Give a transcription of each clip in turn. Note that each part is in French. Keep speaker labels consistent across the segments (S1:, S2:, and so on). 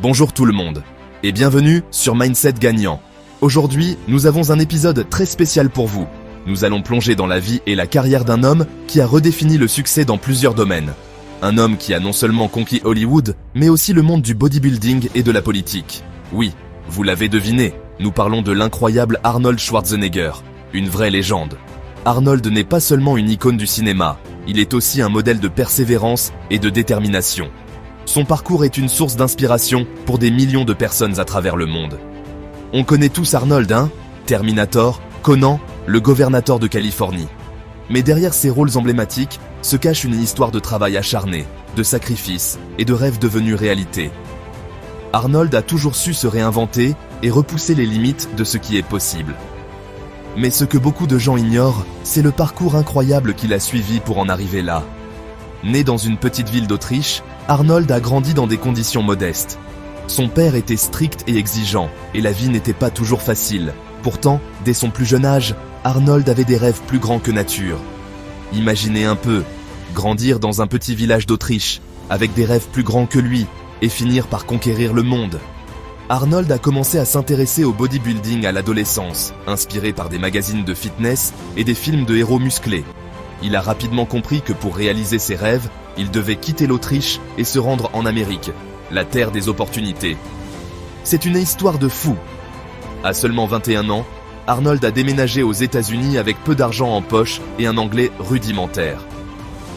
S1: Bonjour tout le monde, et bienvenue sur Mindset Gagnant. Aujourd'hui, nous avons un épisode très spécial pour vous. Nous allons plonger dans la vie et la carrière d'un homme qui a redéfini le succès dans plusieurs domaines. Un homme qui a non seulement conquis Hollywood, mais aussi le monde du bodybuilding et de la politique. Oui, vous l'avez deviné, nous parlons de l'incroyable Arnold Schwarzenegger, une vraie légende. Arnold n'est pas seulement une icône du cinéma, il est aussi un modèle de persévérance et de détermination. Son parcours est une source d'inspiration pour des millions de personnes à travers le monde. On connaît tous Arnold, hein? Terminator, Conan, le gouvernateur de Californie. Mais derrière ces rôles emblématiques se cache une histoire de travail acharné, de sacrifice et de rêves devenus réalité. Arnold a toujours su se réinventer et repousser les limites de ce qui est possible. Mais ce que beaucoup de gens ignorent, c'est le parcours incroyable qu'il a suivi pour en arriver là. Né dans une petite ville d'Autriche, Arnold a grandi dans des conditions modestes. Son père était strict et exigeant, et la vie n'était pas toujours facile. Pourtant, dès son plus jeune âge, Arnold avait des rêves plus grands que nature. Imaginez un peu, grandir dans un petit village d'Autriche, avec des rêves plus grands que lui, et finir par conquérir le monde. Arnold a commencé à s'intéresser au bodybuilding à l'adolescence, inspiré par des magazines de fitness et des films de héros musclés. Il a rapidement compris que pour réaliser ses rêves, il devait quitter l'Autriche et se rendre en Amérique, la terre des opportunités. C'est une histoire de fou. À seulement 21 ans, Arnold a déménagé aux États-Unis avec peu d'argent en poche et un anglais rudimentaire.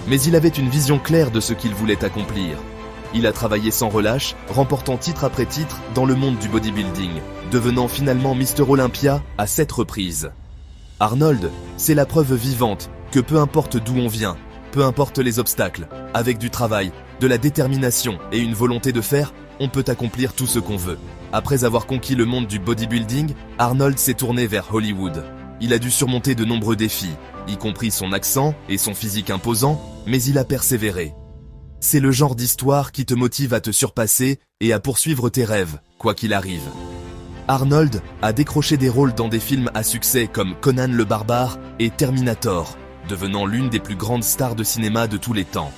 S1: Mais il avait une vision claire de ce qu'il voulait accomplir. Il a travaillé sans relâche, remportant titre après titre dans le monde du bodybuilding, devenant finalement Mr Olympia à 7 reprises. Arnold, c'est la preuve vivante que peu importe d'où on vient, peu importe les obstacles, avec du travail, de la détermination et une volonté de faire, on peut accomplir tout ce qu'on veut. Après avoir conquis le monde du bodybuilding, Arnold s'est tourné vers Hollywood. Il a dû surmonter de nombreux défis, y compris son accent et son physique imposant, mais il a persévéré. C'est le genre d'histoire qui te motive à te surpasser et à poursuivre tes rêves, quoi qu'il arrive. Arnold a décroché des rôles dans des films à succès comme Conan le Barbare et Terminator, devenant l'une des plus grandes stars de cinéma de tous les temps.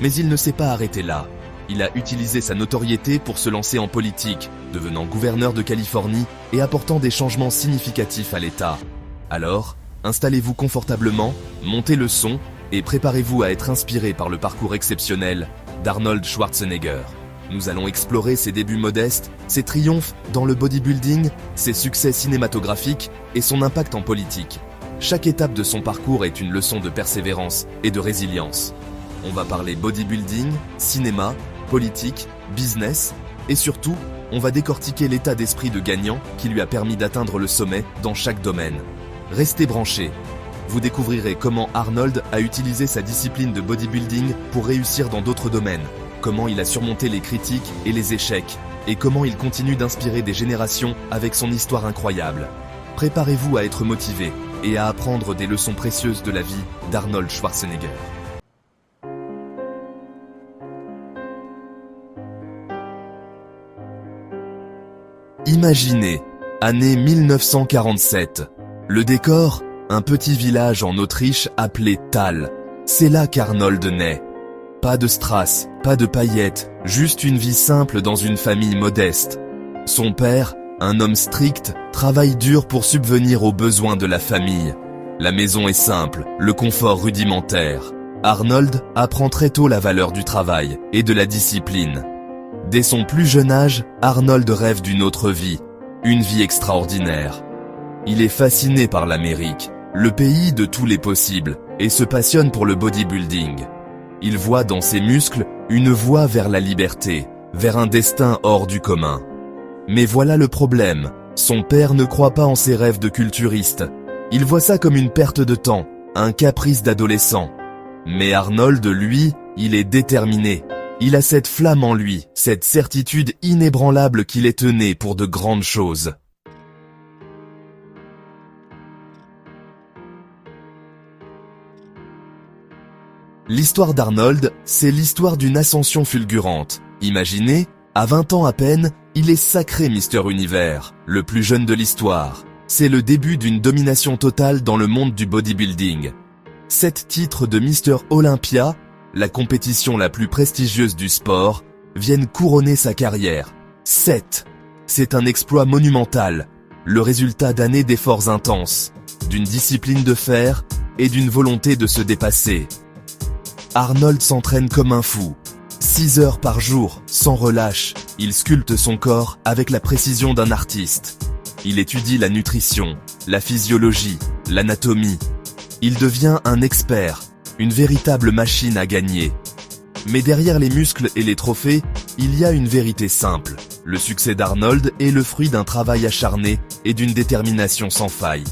S1: Mais il ne s'est pas arrêté là. Il a utilisé sa notoriété pour se lancer en politique, devenant gouverneur de Californie et apportant des changements significatifs à l'État. Alors, installez-vous confortablement, montez le son et préparez-vous à être inspiré par le parcours exceptionnel d'Arnold Schwarzenegger. Nous allons explorer ses débuts modestes, ses triomphes dans le bodybuilding, ses succès cinématographiques et son impact en politique. Chaque étape de son parcours est une leçon de persévérance et de résilience. On va parler bodybuilding, cinéma, politique, business et surtout, on va décortiquer l'état d'esprit de gagnant qui lui a permis d'atteindre le sommet dans chaque domaine. Restez branchés. Vous découvrirez comment Arnold a utilisé sa discipline de bodybuilding pour réussir dans d'autres domaines, comment il a surmonté les critiques et les échecs, et comment il continue d'inspirer des générations avec son histoire incroyable. Préparez-vous à être motivé et à apprendre des leçons précieuses de la vie d'Arnold Schwarzenegger. Imaginez, année 1947. Le décor, un petit village en Autriche appelé Thal. C'est là qu'Arnold naît. Pas de strass, pas de paillettes, juste une vie simple dans une famille modeste. Son père, un homme strict, travaille dur pour subvenir aux besoins de la famille. La maison est simple, le confort rudimentaire. Arnold apprend très tôt la valeur du travail et de la discipline. Dès son plus jeune âge, Arnold rêve d'une autre vie, une vie extraordinaire. Il est fasciné par l'Amérique, le pays de tous les possibles, et se passionne pour le bodybuilding. Il voit dans ses muscles une voie vers la liberté, vers un destin hors du commun. Mais voilà le problème, son père ne croit pas en ses rêves de culturiste. Il voit ça comme une perte de temps, un caprice d'adolescent. Mais Arnold, lui, il est déterminé. Il a cette flamme en lui, cette certitude inébranlable qu'il est né pour de grandes choses. L'histoire d'Arnold, c'est l'histoire d'une ascension fulgurante. Imaginez, à 20 ans à peine, il est sacré Mister Univers, le plus jeune de l'histoire. C'est le début d'une domination totale dans le monde du bodybuilding. 7 titres de Mister Olympia, la compétition la plus prestigieuse du sport, viennent couronner sa carrière. 7. C'est un exploit monumental, le résultat d'années d'efforts intenses, d'une discipline de fer et d'une volonté de se dépasser. Arnold s'entraîne comme un fou. 6 heures par jour, sans relâche, il sculpte son corps avec la précision d'un artiste. Il étudie la nutrition, la physiologie, l'anatomie. Il devient un expert, une véritable machine à gagner. Mais derrière les muscles et les trophées, il y a une vérité simple. Le succès d'Arnold est le fruit d'un travail acharné et d'une détermination sans faille.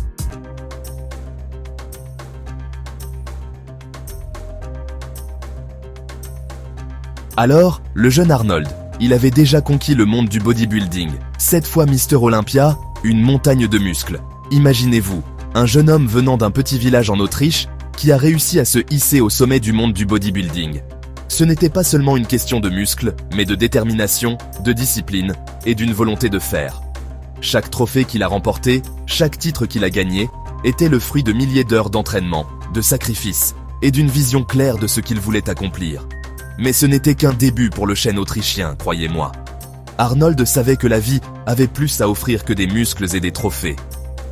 S1: Alors, le jeune Arnold, il avait déjà conquis le monde du bodybuilding. 7 fois Mister Olympia, une montagne de muscles. Imaginez-vous, un jeune homme venant d'un petit village en Autriche qui a réussi à se hisser au sommet du monde du bodybuilding. Ce n'était pas seulement une question de muscles, mais de détermination, de discipline et d'une volonté de faire. Chaque trophée qu'il a remporté, chaque titre qu'il a gagné, était le fruit de milliers d'heures d'entraînement, de sacrifices et d'une vision claire de ce qu'il voulait accomplir. Mais ce n'était qu'un début pour le chêne autrichien, croyez-moi. Arnold savait que la vie avait plus à offrir que des muscles et des trophées.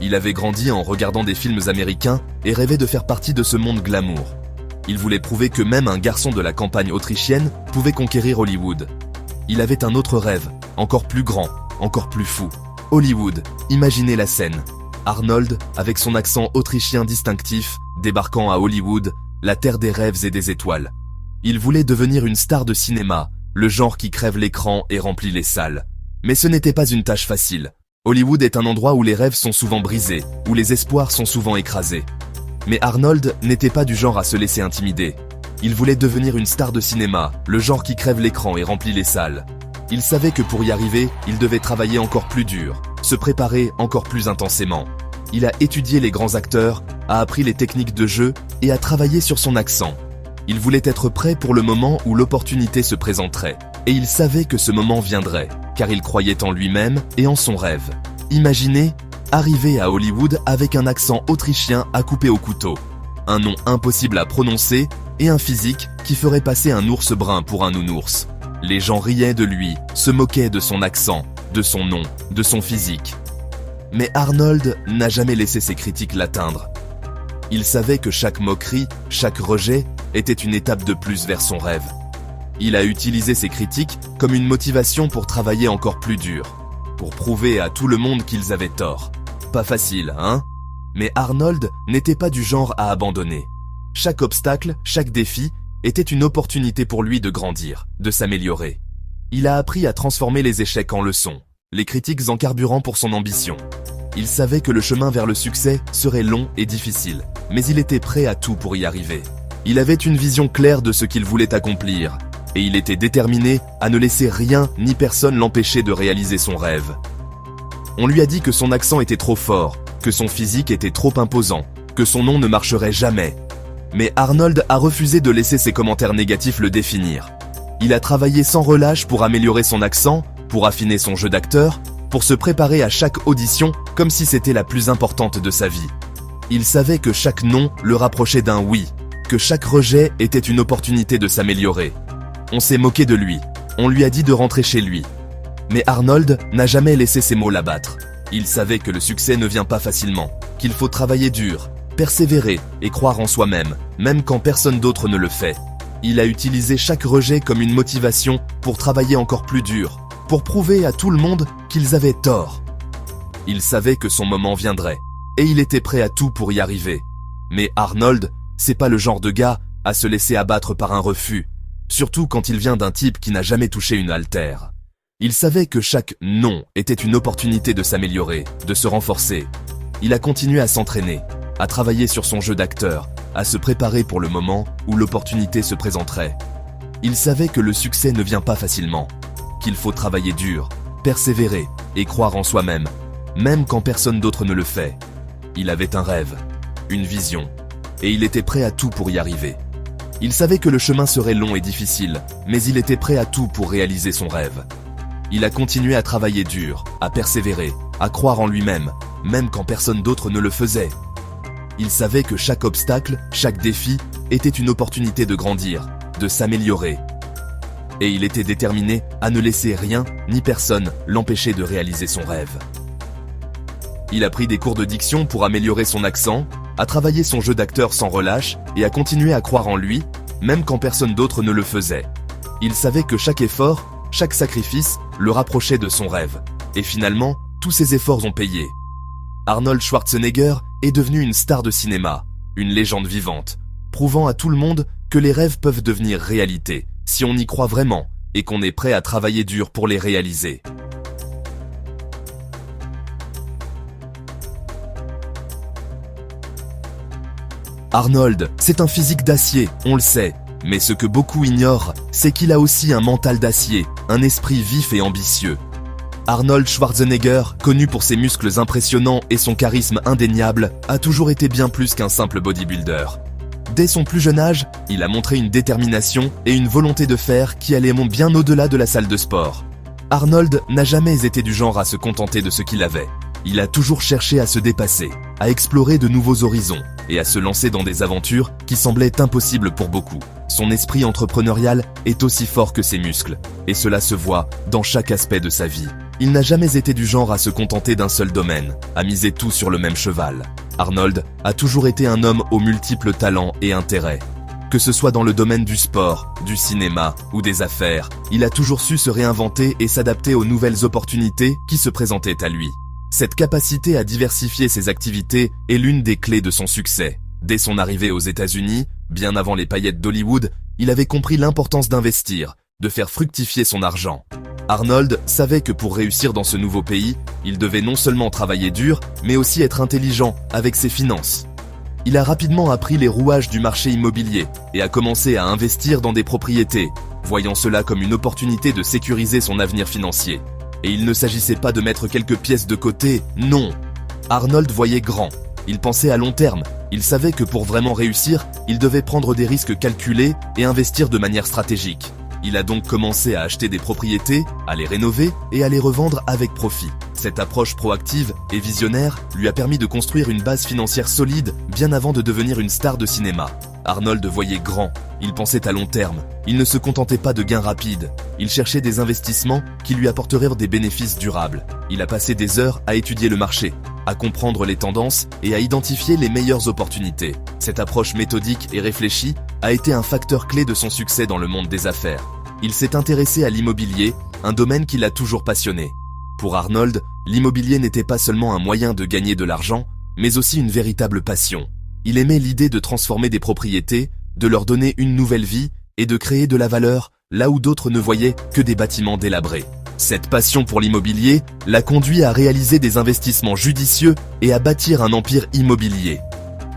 S1: Il avait grandi en regardant des films américains et rêvait de faire partie de ce monde glamour. Il voulait prouver que même un garçon de la campagne autrichienne pouvait conquérir Hollywood. Il avait un autre rêve, encore plus grand, encore plus fou. Hollywood, imaginez la scène. Arnold, avec son accent autrichien distinctif, débarquant à Hollywood, la terre des rêves et des étoiles. Il voulait devenir une star de cinéma, le genre qui crève l'écran et remplit les salles. Mais ce n'était pas une tâche facile. Hollywood est un endroit où les rêves sont souvent brisés, où les espoirs sont souvent écrasés. Mais Arnold n'était pas du genre à se laisser intimider. Il voulait devenir une star de cinéma, le genre qui crève l'écran et remplit les salles. Il savait que pour y arriver, il devait travailler encore plus dur, se préparer encore plus intensément. Il a étudié les grands acteurs, a appris les techniques de jeu et a travaillé sur son accent. Il voulait être prêt pour le moment où l'opportunité se présenterait. Et il savait que ce moment viendrait, car il croyait en lui-même et en son rêve. Imaginez, arriver à Hollywood avec un accent autrichien à couper au couteau, un nom impossible à prononcer et un physique qui ferait passer un ours brun pour un nounours. Les gens riaient de lui, se moquaient de son accent, de son nom, de son physique. Mais Arnold n'a jamais laissé ses critiques l'atteindre. Il savait que chaque moquerie, chaque rejet était une étape de plus vers son rêve. Il a utilisé ses critiques comme une motivation pour travailler encore plus dur, pour prouver à tout le monde qu'ils avaient tort. Pas facile, hein? Mais Arnold n'était pas du genre à abandonner. Chaque obstacle, chaque défi était une opportunité pour lui de grandir, de s'améliorer. Il a appris à transformer les échecs en leçons, les critiques en carburant pour son ambition. Il savait que le chemin vers le succès serait long et difficile, mais il était prêt à tout pour y arriver. Il avait une vision claire de ce qu'il voulait accomplir, et il était déterminé à ne laisser rien ni personne l'empêcher de réaliser son rêve. On lui a dit que son accent était trop fort, que son physique était trop imposant, que son nom ne marcherait jamais. Mais Arnold a refusé de laisser ses commentaires négatifs le définir. Il a travaillé sans relâche pour améliorer son accent, pour affiner son jeu d'acteur, pour se préparer à chaque audition comme si c'était la plus importante de sa vie. Il savait que chaque non le rapprochait d'un oui, que chaque rejet était une opportunité de s'améliorer. On s'est moqué de lui, on lui a dit de rentrer chez lui. Mais Arnold n'a jamais laissé ses mots l'abattre. Il savait que le succès ne vient pas facilement, qu'il faut travailler dur, persévérer et croire en soi-même, même quand personne d'autre ne le fait. Il a utilisé chaque rejet comme une motivation pour travailler encore plus dur, pour prouver à tout le monde qu'ils avaient tort. Il savait que son moment viendrait, et il était prêt à tout pour y arriver. Mais Arnold, c'est pas le genre de gars à se laisser abattre par un refus, surtout quand il vient d'un type qui n'a jamais touché une haltère. Il savait que chaque non était une opportunité de s'améliorer, de se renforcer. Il a continué à s'entraîner, à travailler sur son jeu d'acteur, à se préparer pour le moment où l'opportunité se présenterait. Il savait que le succès ne vient pas facilement, qu'il faut travailler dur, persévérer et croire en soi-même, même quand personne d'autre ne le fait. Il avait un rêve, une vision, et il était prêt à tout pour y arriver. Il savait que le chemin serait long et difficile, mais il était prêt à tout pour réaliser son rêve. Il a continué à travailler dur, à persévérer, à croire en lui-même, même quand personne d'autre ne le faisait. Il savait que chaque obstacle, chaque défi, était une opportunité de grandir, de s'améliorer. et il était déterminé à ne laisser rien ni personne l'empêcher de réaliser son rêve. Il a pris des cours de diction pour améliorer son accent, a travaillé son jeu d'acteur sans relâche et a continué à croire en lui, même quand personne d'autre ne le faisait. Il savait que chaque effort, chaque sacrifice le rapprochait de son rêve. Et finalement, tous ses efforts ont payé. Arnold Schwarzenegger est devenu une star de cinéma, une légende vivante, prouvant à tout le monde que les rêves peuvent devenir réalité, si on y croit vraiment et qu'on est prêt à travailler dur pour les réaliser. Arnold, c'est un physique d'acier, on le sait, mais ce que beaucoup ignorent, c'est qu'il a aussi un mental d'acier, un esprit vif et ambitieux. Arnold Schwarzenegger, connu pour ses muscles impressionnants et son charisme indéniable, a toujours été bien plus qu'un simple bodybuilder. Dès son plus jeune âge, il a montré une détermination et une volonté de faire qui allaient bien au-delà de la salle de sport. Arnold n'a jamais été du genre à se contenter de ce qu'il avait. Il a toujours cherché à se dépasser, à explorer de nouveaux horizons et à se lancer dans des aventures qui semblaient impossibles pour beaucoup. Son esprit entrepreneurial est aussi fort que ses muscles, et cela se voit dans chaque aspect de sa vie. Il n'a jamais été du genre à se contenter d'un seul domaine, à miser tout sur le même cheval. Arnold a toujours été un homme aux multiples talents et intérêts. Que ce soit dans le domaine du sport, du cinéma ou des affaires, il a toujours su se réinventer et s'adapter aux nouvelles opportunités qui se présentaient à lui. Cette capacité à diversifier ses activités est l'une des clés de son succès. Dès son arrivée aux États-Unis, bien avant les paillettes d'Hollywood, il avait compris l'importance d'investir, de faire fructifier son argent. Arnold savait que pour réussir dans ce nouveau pays, il devait non seulement travailler dur, mais aussi être intelligent avec ses finances. Il a rapidement appris les rouages du marché immobilier et a commencé à investir dans des propriétés, voyant cela comme une opportunité de sécuriser son avenir financier. Et il ne s'agissait pas de mettre quelques pièces de côté, non. Arnold voyait grand, il pensait à long terme, il savait que pour vraiment réussir, il devait prendre des risques calculés et investir de manière stratégique. Il a donc commencé à acheter des propriétés, à les rénover et à les revendre avec profit. Cette approche proactive et visionnaire lui a permis de construire une base financière solide bien avant de devenir une star de cinéma. Arnold voyait grand, il pensait à long terme, il ne se contentait pas de gains rapides, il cherchait des investissements qui lui apporteraient des bénéfices durables. Il a passé des heures à étudier le marché, à comprendre les tendances et à identifier les meilleures opportunités. Cette approche méthodique et réfléchie a été un facteur clé de son succès dans le monde des affaires. Il s'est intéressé à l'immobilier, un domaine qui l'a toujours passionné. Pour Arnold, l'immobilier n'était pas seulement un moyen de gagner de l'argent, mais aussi une véritable passion. Il aimait l'idée de transformer des propriétés, de leur donner une nouvelle vie et de créer de la valeur là où d'autres ne voyaient que des bâtiments délabrés. Cette passion pour l'immobilier l'a conduit à réaliser des investissements judicieux et à bâtir un empire immobilier.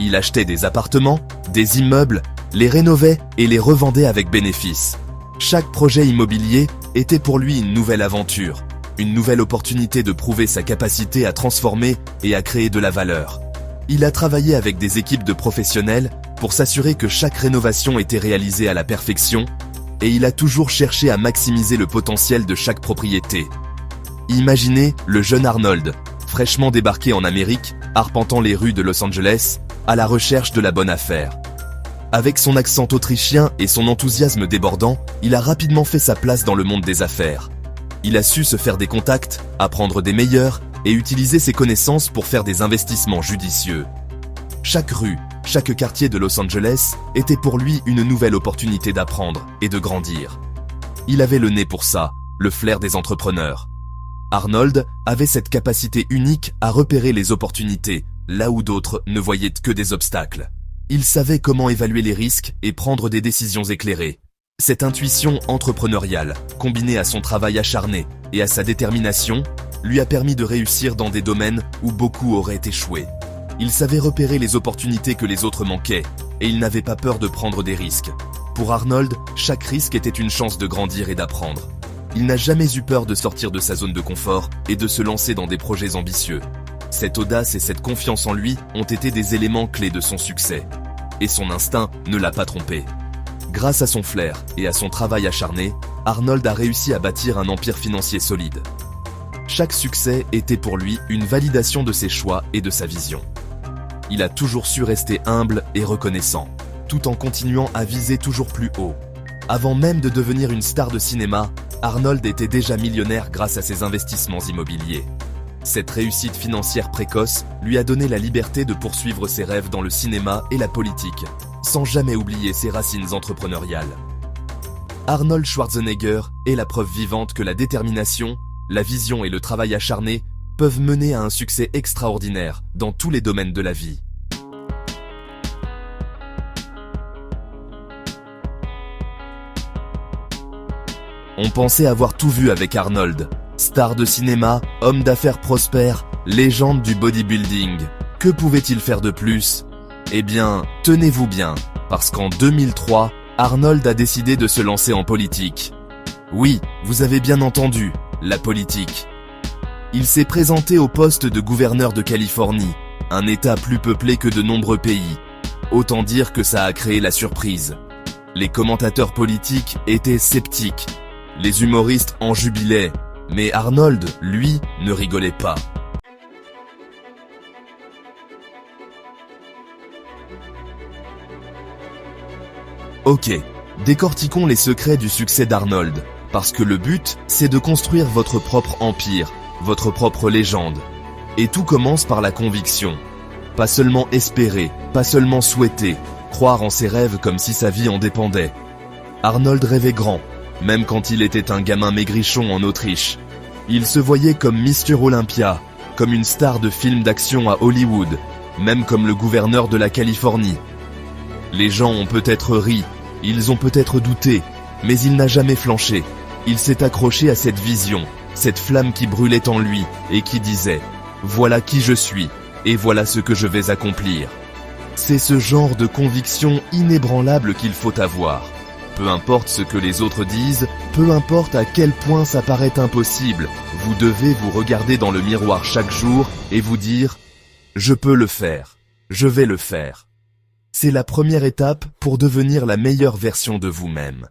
S1: Il achetait des appartements, des immeubles, les rénovait et les revendait avec bénéfice. Chaque projet immobilier était pour lui une nouvelle aventure, une nouvelle opportunité de prouver sa capacité à transformer et à créer de la valeur. Il a travaillé avec des équipes de professionnels pour s'assurer que chaque rénovation était réalisée à la perfection, et il a toujours cherché à maximiser le potentiel de chaque propriété. Imaginez le jeune Arnold, fraîchement débarqué en Amérique, arpentant les rues de Los Angeles, à la recherche de la bonne affaire. Avec son accent autrichien et son enthousiasme débordant, il a rapidement fait sa place dans le monde des affaires. Il a su se faire des contacts, apprendre des meilleurs et utiliser ses connaissances pour faire des investissements judicieux. Chaque rue, chaque quartier de Los Angeles était pour lui une nouvelle opportunité d'apprendre et de grandir. Il avait le nez pour ça, le flair des entrepreneurs. Arnold avait cette capacité unique à repérer les opportunités, là où d'autres ne voyaient que des obstacles. Il savait comment évaluer les risques et prendre des décisions éclairées. Cette intuition entrepreneuriale, combinée à son travail acharné et à sa détermination, lui a permis de réussir dans des domaines où beaucoup auraient échoué. Il savait repérer les opportunités que les autres manquaient, et il n'avait pas peur de prendre des risques. Pour Arnold, chaque risque était une chance de grandir et d'apprendre. Il n'a jamais eu peur de sortir de sa zone de confort et de se lancer dans des projets ambitieux. Cette audace et cette confiance en lui ont été des éléments clés de son succès. Et son instinct ne l'a pas trompé. Grâce à son flair et à son travail acharné, Arnold a réussi à bâtir un empire financier solide. Chaque succès était pour lui une validation de ses choix et de sa vision. Il a toujours su rester humble et reconnaissant, tout en continuant à viser toujours plus haut. Avant même de devenir une star de cinéma, Arnold était déjà millionnaire grâce à ses investissements immobiliers. Cette réussite financière précoce lui a donné la liberté de poursuivre ses rêves dans le cinéma et la politique, sans jamais oublier ses racines entrepreneuriales. Arnold Schwarzenegger est la preuve vivante que la détermination, la vision et le travail acharné peuvent mener à un succès extraordinaire dans tous les domaines de la vie. On pensait avoir tout vu avec Arnold. Star de cinéma, homme d'affaires prospère, légende du bodybuilding. Que pouvait-il faire de plus? Eh bien, tenez-vous bien, parce qu'en 2003, Arnold a décidé de se lancer en politique. Oui, vous avez bien entendu, la politique. Il s'est présenté au poste de gouverneur de Californie, un État plus peuplé que de nombreux pays. Autant dire que ça a créé la surprise. Les commentateurs politiques étaient sceptiques. Les humoristes en jubilaient, mais Arnold, lui, ne rigolait pas. Ok, décortiquons les secrets du succès d'Arnold, parce que le but, c'est de construire votre propre empire, votre propre légende. Et tout commence par la conviction. Pas seulement espérer, pas seulement souhaiter, croire en ses rêves comme si sa vie en dépendait. Arnold rêvait grand, même quand il était un gamin maigrichon en Autriche. Il se voyait comme Mr. Olympia, comme une star de film d'action à Hollywood, même comme le gouverneur de la Californie. Les gens ont peut-être ri, ils ont peut-être douté, mais il n'a jamais flanché. Il s'est accroché à cette vision, cette flamme qui brûlait en lui et qui disait « Voilà qui je suis, et voilà ce que je vais accomplir ». C'est ce genre de conviction inébranlable qu'il faut avoir. Peu importe ce que les autres disent, peu importe à quel point ça paraît impossible, vous devez vous regarder dans le miroir chaque jour et vous dire « Je peux le faire, je vais le faire ». C'est la première étape pour devenir la meilleure version de vous-même.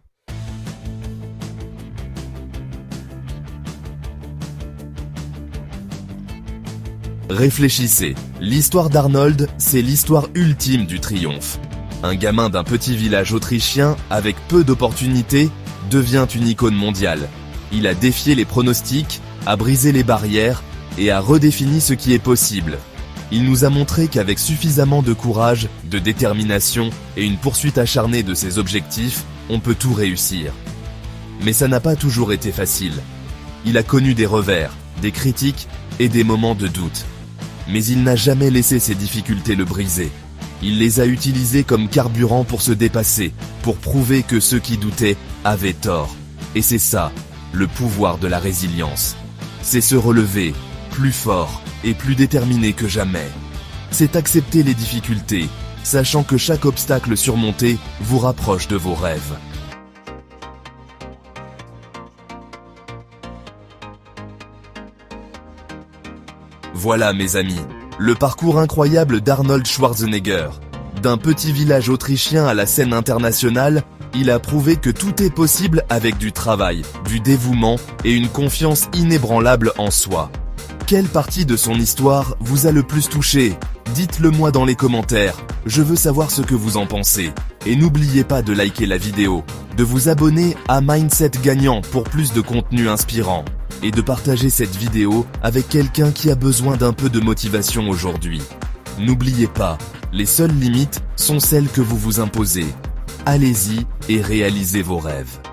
S1: Réfléchissez, l'histoire d'Arnold, c'est l'histoire ultime du triomphe. Un gamin d'un petit village autrichien, avec peu d'opportunités, devient une icône mondiale. Il a défié les pronostics, a brisé les barrières et a redéfini ce qui est possible. Il nous a montré qu'avec suffisamment de courage, de détermination et une poursuite acharnée de ses objectifs, on peut tout réussir. Mais ça n'a pas toujours été facile. Il a connu des revers, des critiques et des moments de doute. Mais il n'a jamais laissé ces difficultés le briser. Il les a utilisées comme carburant pour se dépasser, pour prouver que ceux qui doutaient avaient tort. Et c'est ça, le pouvoir de la résilience. C'est se relever, plus fort et plus déterminé que jamais. C'est accepter les difficultés, sachant que chaque obstacle surmonté vous rapproche de vos rêves. Voilà mes amis, le parcours incroyable d'Arnold Schwarzenegger. D'un petit village autrichien à la scène internationale, il a prouvé que tout est possible avec du travail, du dévouement et une confiance inébranlable en soi. Quelle partie de son histoire vous a le plus touché? Dites-le moi dans les commentaires, je veux savoir ce que vous en pensez. Et n'oubliez pas de liker la vidéo, de vous abonner à Mindset Gagnant pour plus de contenu inspirant, et de partager cette vidéo avec quelqu'un qui a besoin d'un peu de motivation aujourd'hui. N'oubliez pas, les seules limites sont celles que vous vous imposez. Allez-y et réalisez vos rêves.